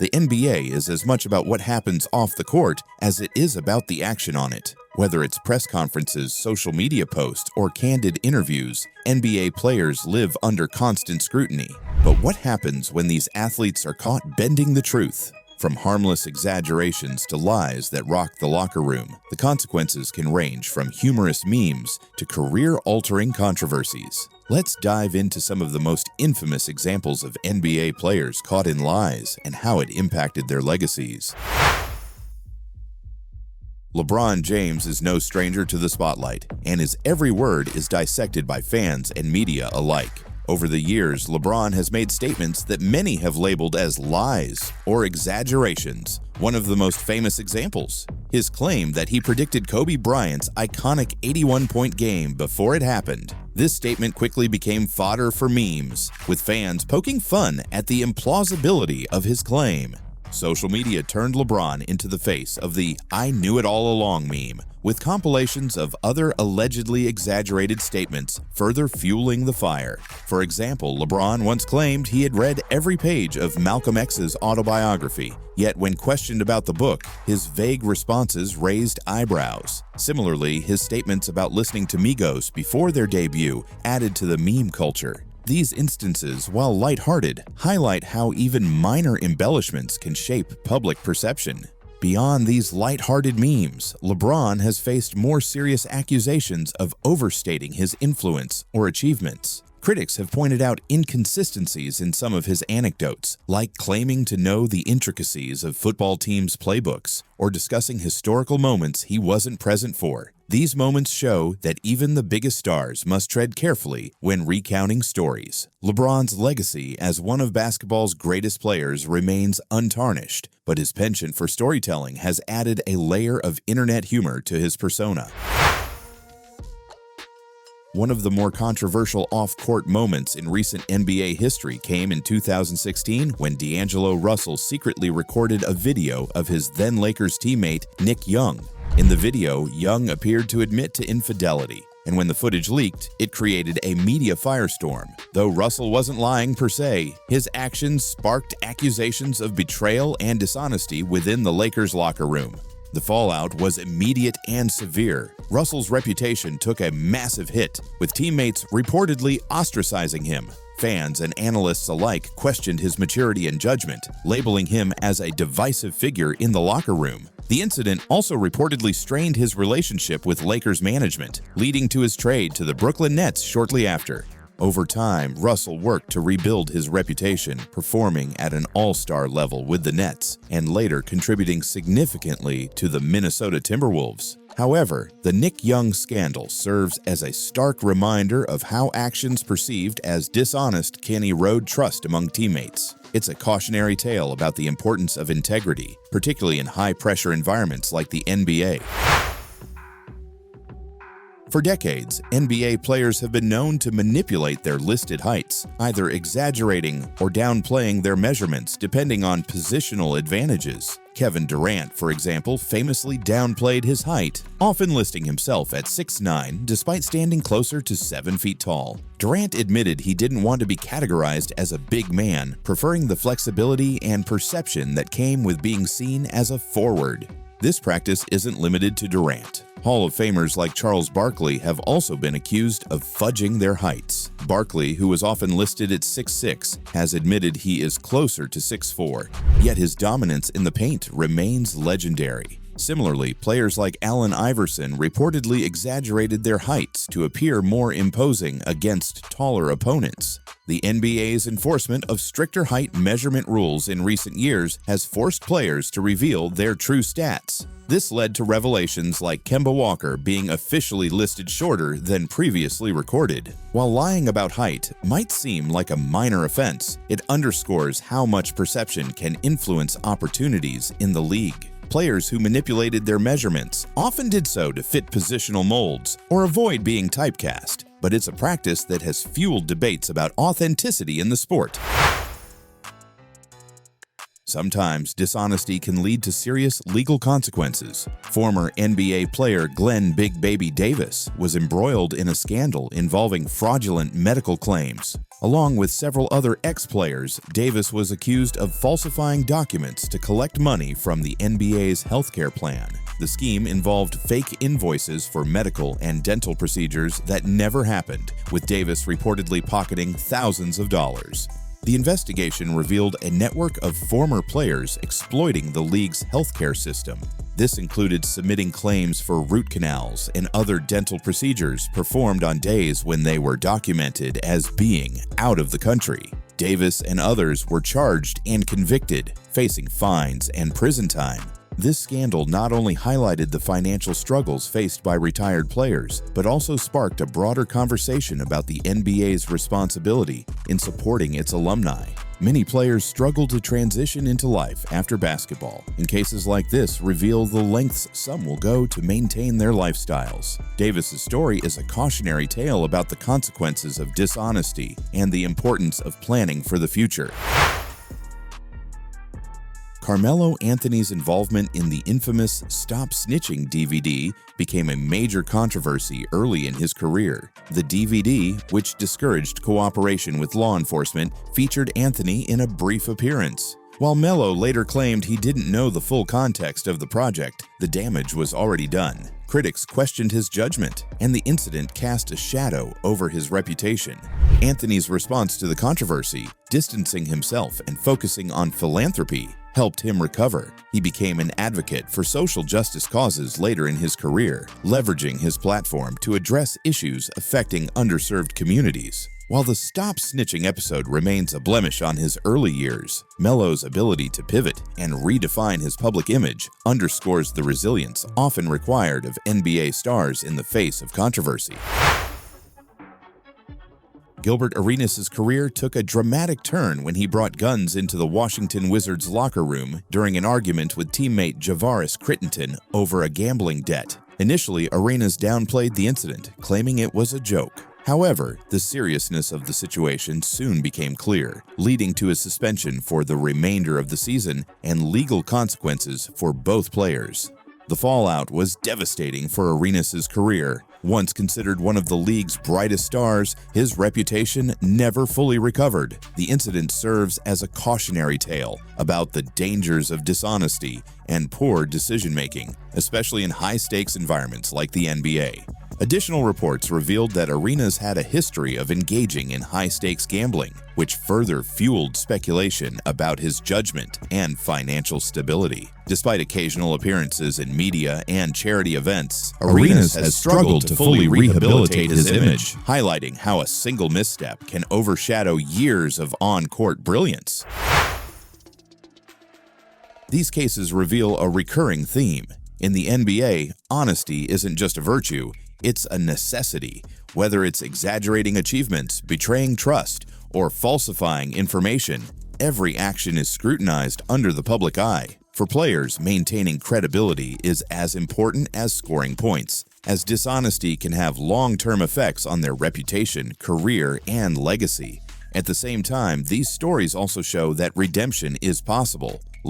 The NBA is as much about what happens off the court as it is about the action on it. Whether it's press conferences, social media posts, or candid interviews, NBA players live under constant scrutiny. But what happens when these athletes are caught bending the truth? From harmless exaggerations to lies that rock the locker room, the consequences can range from humorous memes to career-altering controversies. Let's dive into some of the most infamous examples of NBA players caught in lies and how it impacted their legacies. LeBron James is no stranger to the spotlight, and his every word is dissected by fans and media alike. Over the years, LeBron has made statements that many have labeled as lies or exaggerations. One of the most famous examples, his claim that he predicted Kobe Bryant's iconic 81-point game before it happened. This statement quickly became fodder for memes, with fans poking fun at the implausibility of his claim. Social media turned LeBron into the face of the "I knew it all along" meme, with compilations of other allegedly exaggerated statements further fueling the fire. For example, LeBron once claimed he had read every page of Malcolm X's autobiography, yet when questioned about the book, his vague responses raised eyebrows. Similarly, his statements about listening to Migos before their debut added to the meme culture. These instances, while lighthearted, highlight how even minor embellishments can shape public perception. Beyond these lighthearted memes, LeBron has faced more serious accusations of overstating his influence or achievements. Critics have pointed out inconsistencies in some of his anecdotes, like claiming to know the intricacies of football teams' playbooks or discussing historical moments he wasn't present for. These moments show that even the biggest stars must tread carefully when recounting stories. LeBron's legacy as one of basketball's greatest players remains untarnished, but his penchant for storytelling has added a layer of internet humor to his persona. One of the more controversial off-court moments in recent NBA history came in 2016 when DAngelo Russell secretly recorded a video of his then Lakers teammate Nick Young. In the video, Young appeared to admit to infidelity, and when the footage leaked, it created a media firestorm. Though Russell wasn't lying per se, his actions sparked accusations of betrayal and dishonesty within the Lakers locker room. The fallout was immediate and severe. Russell's reputation took a massive hit, with teammates reportedly ostracizing him. Fans and analysts alike questioned his maturity and judgment, labeling him as a divisive figure in the locker room. The incident also reportedly strained his relationship with Lakers management, leading to his trade to the Brooklyn Nets shortly after. Over time, Russell worked to rebuild his reputation, performing at an all-star level with the Nets, and later contributing significantly to the Minnesota Timberwolves. However, the Nick Young scandal serves as a stark reminder of how actions perceived as dishonest can erode trust among teammates. It's a cautionary tale about the importance of integrity, particularly in high-pressure environments like the NBA. For decades, NBA players have been known to manipulate their listed heights, either exaggerating or downplaying their measurements depending on positional advantages. Kevin Durant, for example, famously downplayed his height, often listing himself at 6'9" despite standing closer to 7 feet tall. Durant admitted he didn't want to be categorized as a big man, preferring the flexibility and perception that came with being seen as a forward. This practice isn't limited to Durant. Hall of Famers like Charles Barkley have also been accused of fudging their heights. Barkley, who is often listed at 6'6", has admitted he is closer to 6'4", yet his dominance in the paint remains legendary. Similarly, players like Allen Iverson reportedly exaggerated their heights to appear more imposing against taller opponents. The NBA's enforcement of stricter height measurement rules in recent years has forced players to reveal their true stats. This led to revelations like Kemba Walker being officially listed shorter than previously recorded. While lying about height might seem like a minor offense, it underscores how much perception can influence opportunities in the league. Players who manipulated their measurements often did so to fit positional molds or avoid being typecast, but it's a practice that has fueled debates about authenticity in the sport. Sometimes dishonesty can lead to serious legal consequences. Former NBA player Glenn Big Baby Davis was embroiled in a scandal involving fraudulent medical claims. Along with several other ex-players, Davis was accused of falsifying documents to collect money from the NBA's healthcare plan. The scheme involved fake invoices for medical and dental procedures that never happened, with Davis reportedly pocketing thousands of dollars. The investigation revealed a network of former players exploiting the league's healthcare system. This included submitting claims for root canals and other dental procedures performed on days when they were documented as being out of the country. Davis and others were charged and convicted, facing fines and prison time. This scandal not only highlighted the financial struggles faced by retired players, but also sparked a broader conversation about the NBA's responsibility in supporting its alumni. Many players struggle to transition into life after basketball, and cases like this reveal the lengths some will go to maintain their lifestyles. Davis's story is a cautionary tale about the consequences of dishonesty and the importance of planning for the future. Carmelo Anthony's involvement in the infamous Stop Snitching DVD became a major controversy early in his career. The DVD, which discouraged cooperation with law enforcement, featured Anthony in a brief appearance. While Melo later claimed he didn't know the full context of the project, the damage was already done. Critics questioned his judgment, and the incident cast a shadow over his reputation. Anthony's response to the controversy, distancing himself and focusing on philanthropy, helped him recover. He became an advocate for social justice causes later in his career, leveraging his platform to address issues affecting underserved communities. While the Stop Snitching episode remains a blemish on his early years, Melo's ability to pivot and redefine his public image underscores the resilience often required of NBA stars in the face of controversy. Gilbert Arenas' career took a dramatic turn when he brought guns into the Washington Wizards locker room during an argument with teammate Javaris Crittenton over a gambling debt. Initially, Arenas downplayed the incident, claiming it was a joke. However, the seriousness of the situation soon became clear, leading to a suspension for the remainder of the season and legal consequences for both players. The fallout was devastating for Arenas' career. Once considered one of the league's brightest stars, his reputation never fully recovered. The incident serves as a cautionary tale about the dangers of dishonesty and poor decision-making, especially in high-stakes environments like the NBA. Additional reports revealed that Arenas had a history of engaging in high-stakes gambling, which further fueled speculation about his judgment and financial stability. Despite occasional appearances in media and charity events, Arenas has struggled to fully rehabilitate his image, highlighting how a single misstep can overshadow years of on-court brilliance. These cases reveal a recurring theme. In the NBA, honesty isn't just a virtue, it's a necessity. Whether it's exaggerating achievements, betraying trust, or falsifying information, every action is scrutinized under the public eye. For players, maintaining credibility is as important as scoring points, as dishonesty can have long-term effects on their reputation, career, and legacy. At the same time, these stories also show that redemption is possible.